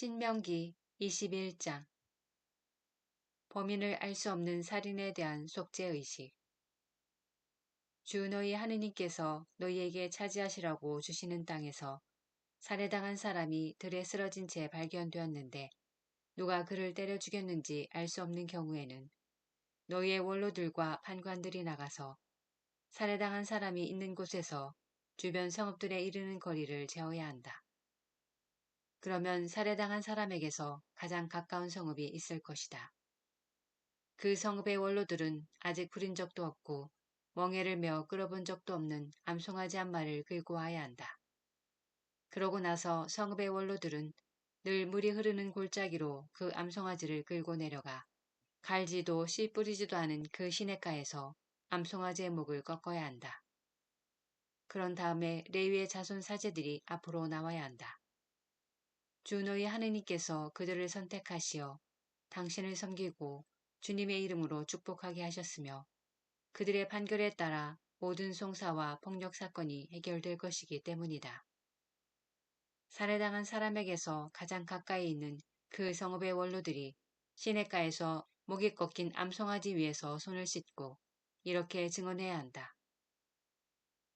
신명기 21장 범인을 알 수 없는 살인에 대한 속죄의식. 주 너희 하느님께서 너희에게 차지하시라고 주시는 땅에서 살해당한 사람이 들에 쓰러진 채 발견되었는데 누가 그를 때려 죽였는지 알 수 없는 경우에는 너희의 원로들과 판관들이 나가서 살해당한 사람이 있는 곳에서 주변 성읍들에 이르는 거리를 재어야 한다. 그러면 살해당한 사람에게서 가장 가까운 성읍이 있을 것이다. 그 성읍의 원로들은 아직 부린 적도 없고 멍에를 메어 끌어본 적도 없는 암송아지 한 마리를 끌고 와야 한다. 그러고 나서 성읍의 원로들은 늘 물이 흐르는 골짜기로 그 암송아지를 끌고 내려가 갈지도 씨 뿌리지도 않은 그 시냇가에서 암송아지의 목을 꺾어야 한다. 그런 다음에 레위의 자손 사제들이 앞으로 나와야 한다. 주 너희 하느님께서 그들을 선택하시어 당신을 섬기고 주님의 이름으로 축복하게 하셨으며 그들의 판결에 따라 모든 송사와 폭력 사건이 해결될 것이기 때문이다. 살해당한 사람에게서 가장 가까이 있는 그 성읍의 원로들이 시냇가에서 목이 꺾인 암송아지 위에서 손을 씻고 이렇게 증언해야 한다.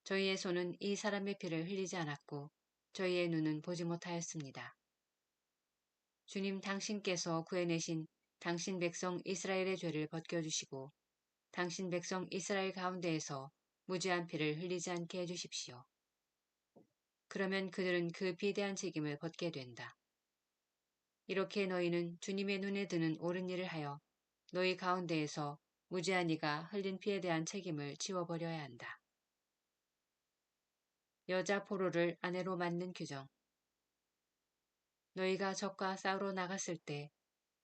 저희의 손은 이 사람의 피를 흘리지 않았고 저희의 눈은 보지 못하였습니다. 주님 당신께서 구해내신 당신 백성 이스라엘의 죄를 벗겨주시고 당신 백성 이스라엘 가운데에서 무죄한 피를 흘리지 않게 해주십시오. 그러면 그들은 그 비대한 책임을 벗게 된다. 이렇게 너희는 주님의 눈에 드는 옳은 일을 하여 너희 가운데에서 무죄한 이가 흘린 피에 대한 책임을 지워버려야 한다. 여자 포로를 아내로 맞는 규정. 너희가 적과 싸우러 나갔을 때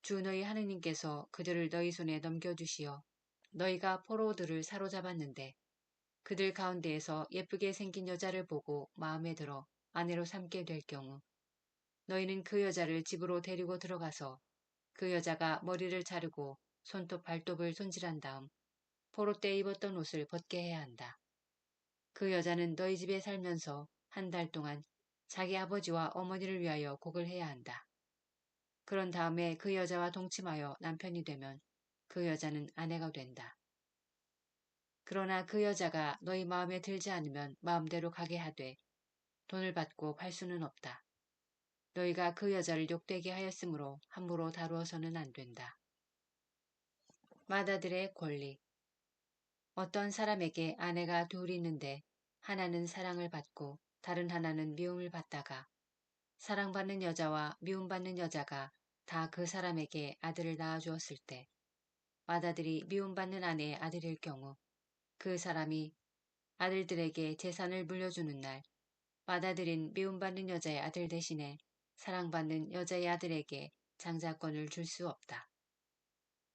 주 너희 하느님께서 그들을 너희 손에 넘겨주시어 너희가 포로들을 사로잡았는데 그들 가운데에서 예쁘게 생긴 여자를 보고 마음에 들어 아내로 삼게 될 경우 너희는 그 여자를 집으로 데리고 들어가서 그 여자가 머리를 자르고 손톱 발톱을 손질한 다음 포로 때 입었던 옷을 벗게 해야 한다. 그 여자는 너희 집에 살면서 한 달 동안 자기 아버지와 어머니를 위하여 곡을 해야 한다. 그런 다음에 그 여자와 동침하여 남편이 되면 그 여자는 아내가 된다. 그러나 그 여자가 너희 마음에 들지 않으면 마음대로 가게 하되 돈을 받고 팔 수는 없다. 너희가 그 여자를 욕되게 하였으므로 함부로 다루어서는 안 된다. 마다들의 권리. 어떤 사람에게 아내가 둘이 있는데 하나는 사랑을 받고 다른 하나는 미움을 받다가 사랑받는 여자와 미움받는 여자가 다 그 사람에게 아들을 낳아주었을 때 마다들이 미움받는 아내의 아들일 경우 그 사람이 아들들에게 재산을 물려주는 날 받아들인 미움받는 여자의 아들 대신에 사랑받는 여자의 아들에게 장자권을 줄 수 없다.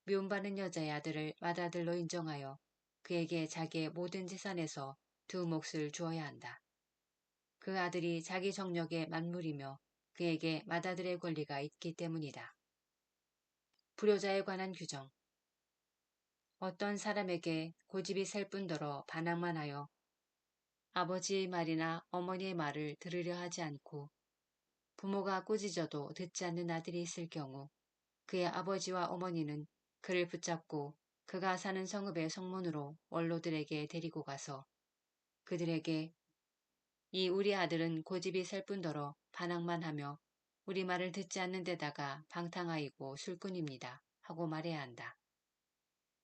미움받는 여자의 아들을 맏아들로 인정하여 그에게 자기의 모든 재산에서 두 몫을 주어야 한다. 그 아들이 자기 정력의 만물이며 그에게 맏아들의 권리가 있기 때문이다. 불효자에 관한 규정. 어떤 사람에게 고집이 셀 뿐더러 반항만 하여 아버지의 말이나 어머니의 말을 들으려 하지 않고 부모가 꾸짖어도 듣지 않는 아들이 있을 경우 그의 아버지와 어머니는 그를 붙잡고 그가 사는 성읍의 성문으로 원로들에게 데리고 가서 그들에게 이 우리 아들은 고집이 셀 뿐더러 반항만 하며 우리 말을 듣지 않는 데다가 방탕아이고 술꾼입니다 하고 말해야 한다.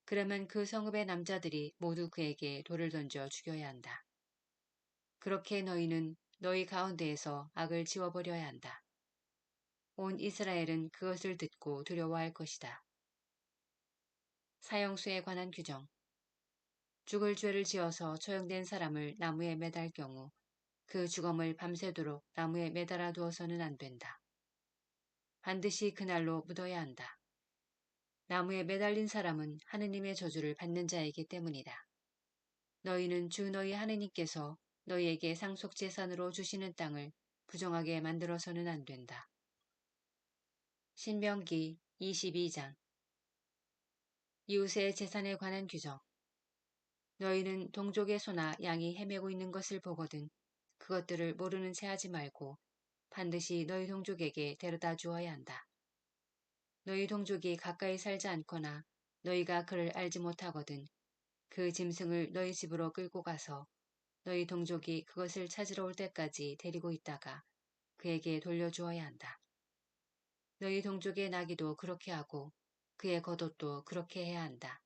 그러면 그 성읍의 남자들이 모두 그에게 돌을 던져 죽여야 한다. 그렇게 너희는 너희 가운데에서 악을 지워버려야 한다. 온 이스라엘은 그것을 듣고 두려워할 것이다. 사형수에 관한 규정. 죽을 죄를 지어서 처형된 사람을 나무에 매달 경우 그 주검을 밤새도록 나무에 매달아 두어서는 안 된다. 반드시 그날로 묻어야 한다. 나무에 매달린 사람은 하느님의 저주를 받는 자이기 때문이다. 너희는 주 너희 하느님께서 너희에게 상속재산으로 주시는 땅을 부정하게 만들어서는 안 된다. 신명기 22장. 이웃의 재산에 관한 규정. 너희는 동족의 소나 양이 헤매고 있는 것을 보거든 그것들을 모르는 채 하지 말고 반드시 너희 동족에게 데려다 주어야 한다. 너희 동족이 가까이 살지 않거나 너희가 그를 알지 못하거든 그 짐승을 너희 집으로 끌고 가서 너희 동족이 그것을 찾으러 올 때까지 데리고 있다가 그에게 돌려주어야 한다. 너희 동족의 나귀도 그렇게 하고 그의 겉옷도 그렇게 해야 한다.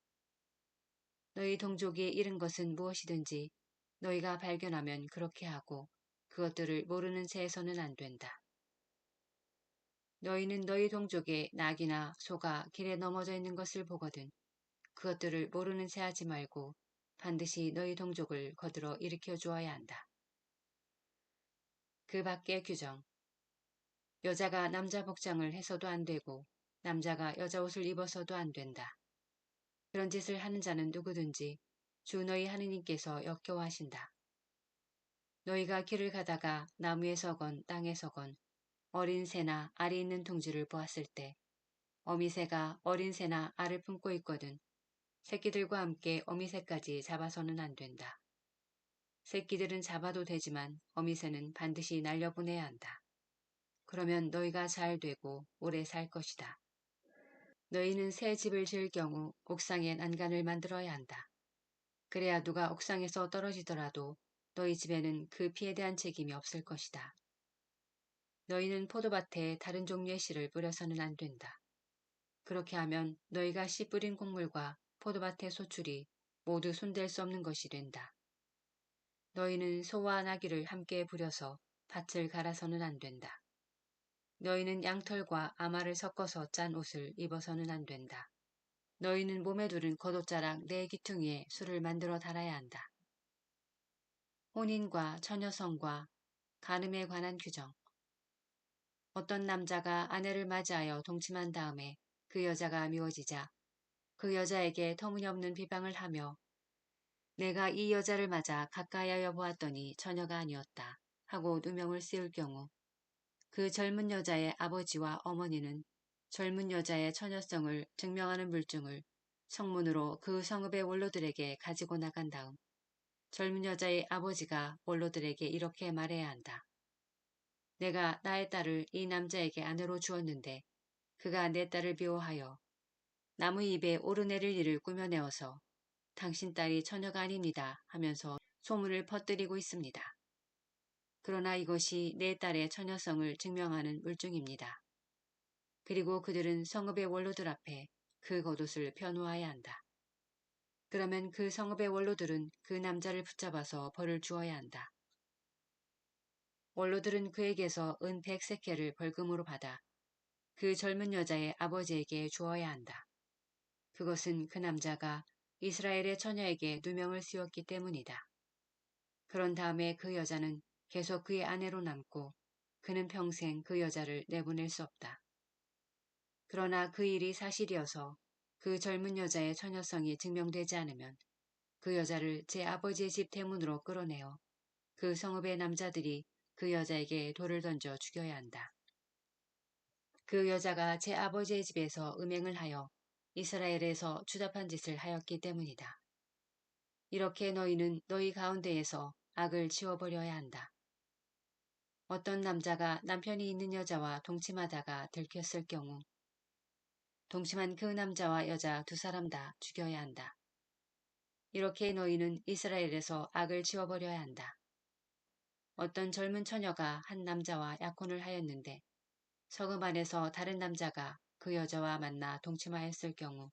너희 동족이 잃은 것은 무엇이든지 너희가 발견하면 그렇게 하고 그것들을 모르는 채 해서는 안 된다. 너희는 너희 동족의 낙이나 소가 길에 넘어져 있는 것을 보거든 그것들을 모르는 채 하지 말고 반드시 너희 동족을 거들어 일으켜 주어야 한다. 그 밖의 규정. 여자가 남자 복장을 해서도 안 되고 남자가 여자 옷을 입어서도 안 된다. 그런 짓을 하는 자는 누구든지 주 너희 하느님께서 역겨워하신다. 너희가 길을 가다가 나무에 서건 땅에 서건 어린 새나 알이 있는 둥지를 보았을 때 어미새가 어린 새나 알을 품고 있거든 새끼들과 함께 어미새까지 잡아서는 안 된다. 새끼들은 잡아도 되지만 어미새는 반드시 날려보내야 한다. 그러면 너희가 잘 되고 오래 살 것이다. 너희는 새 집을 지을 경우 옥상에 난간을 만들어야 한다. 그래야 누가 옥상에서 떨어지더라도 너희 집에는 그 피에 대한 책임이 없을 것이다. 너희는 포도밭에 다른 종류의 씨를 뿌려서는 안 된다. 그렇게 하면 너희가 씨 뿌린 곡물과 포도밭의 소출이 모두 손댈 수 없는 것이 된다. 너희는 소와 나귀를 함께 부려서 밭을 갈아서는 안 된다. 너희는 양털과 아마를 섞어서 짠 옷을 입어서는 안 된다. 너희는 몸에 두른 겉옷자락 네 귀퉁이에 술을 만들어 달아야 한다. 혼인과 처녀성과 간음에 관한 규정. 어떤 남자가 아내를 맞이하여 동침한 다음에 그 여자가 미워지자 그 여자에게 터무니없는 비방을 하며 내가 이 여자를 맞아 가까이하여 보았더니 처녀가 아니었다 하고 누명을 씌울 경우 그 젊은 여자의 아버지와 어머니는 젊은 여자의 처녀성을 증명하는 물증을 성문으로 그 성읍의 원로들에게 가지고 나간 다음 젊은 여자의 아버지가 원로들에게 이렇게 말해야 한다. 내가 나의 딸을 이 남자에게 아내로 주었는데 그가 내 딸을 미워하여 나무 잎에 오르내릴 일을 꾸며내어서 당신 딸이 처녀가 아닙니다 하면서 소문을 퍼뜨리고 있습니다. 그러나 이것이 내 딸의 처녀성을 증명하는 물증입니다. 그리고 그들은 성읍의 원로들 앞에 그 겉옷을 펴놓아야 한다. 그러면 그 성읍의 원로들은 그 남자를 붙잡아서 벌을 주어야 한다. 원로들은 그에게서 은 100세켈을 벌금으로 받아 그 젊은 여자의 아버지에게 주어야 한다. 그것은 그 남자가 이스라엘의 처녀에게 누명을 씌웠기 때문이다. 그런 다음에 그 여자는 계속 그의 아내로 남고 그는 평생 그 여자를 내보낼 수 없다. 그러나 그 일이 사실이어서 그 젊은 여자의 처녀성이 증명되지 않으면 그 여자를 제 아버지의 집 대문으로 끌어내어 그 성읍의 남자들이 그 여자에게 돌을 던져 죽여야 한다. 그 여자가 제 아버지의 집에서 음행을 하여 이스라엘에서 추잡한 짓을 하였기 때문이다. 이렇게 너희는 너희 가운데에서 악을 지워버려야 한다. 어떤 남자가 남편이 있는 여자와 동침하다가 들켰을 경우 동침한 그 남자와 여자 두 사람 다 죽여야 한다. 이렇게 너희는 이스라엘에서 악을 지워버려야 한다. 어떤 젊은 처녀가 한 남자와 약혼을 하였는데 성읍 안에서 다른 남자가 그 여자와 만나 동침하였을 경우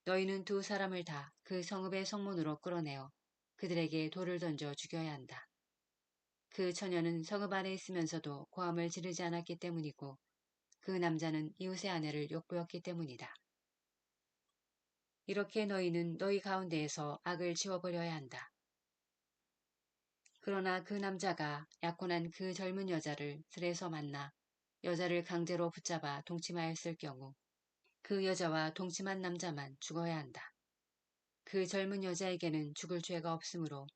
너희는 두 사람을 다 그 성읍의 성문으로 끌어내어 그들에게 돌을 던져 죽여야 한다. 그 처녀는 성읍 안에 있으면서도 고함을 지르지 않았기 때문이고 그 남자는 이웃의 아내를 욕보였기 때문이다. 이렇게 너희는 너희 가운데에서 악을 지워버려야 한다. 그러나 그 남자가 약혼한 그 젊은 여자를 들에서 만나 여자를 강제로 붙잡아 동침하였을 경우 그 여자와 동침한 남자만 죽어야 한다. 그 젊은 여자에게는 죽을 죄가 없으므로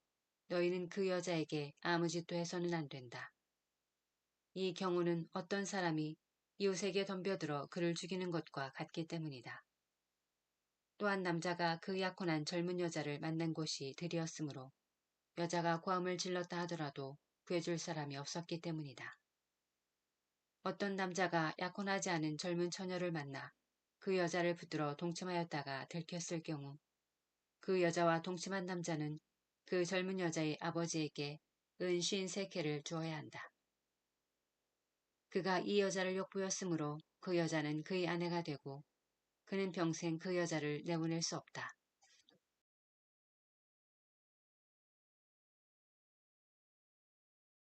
너희는 그 여자에게 아무 짓도 해서는 안 된다. 이 경우는 어떤 사람이 이웃에게 덤벼들어 그를 죽이는 것과 같기 때문이다. 또한 남자가 그 약혼한 젊은 여자를 만난 곳이 들이었으므로 여자가 고함을 질렀다 하더라도 구해줄 사람이 없었기 때문이다. 어떤 남자가 약혼하지 않은 젊은 처녀를 만나 그 여자를 붙들어 동침하였다가 들켰을 경우 그 여자와 동침한 남자는 그 젊은 여자의 아버지에게 은 53개를 주어야 한다. 그가 이 여자를 욕보였으므로 그 여자는 그의 아내가 되고 그는 평생 그 여자를 내보낼 수 없다.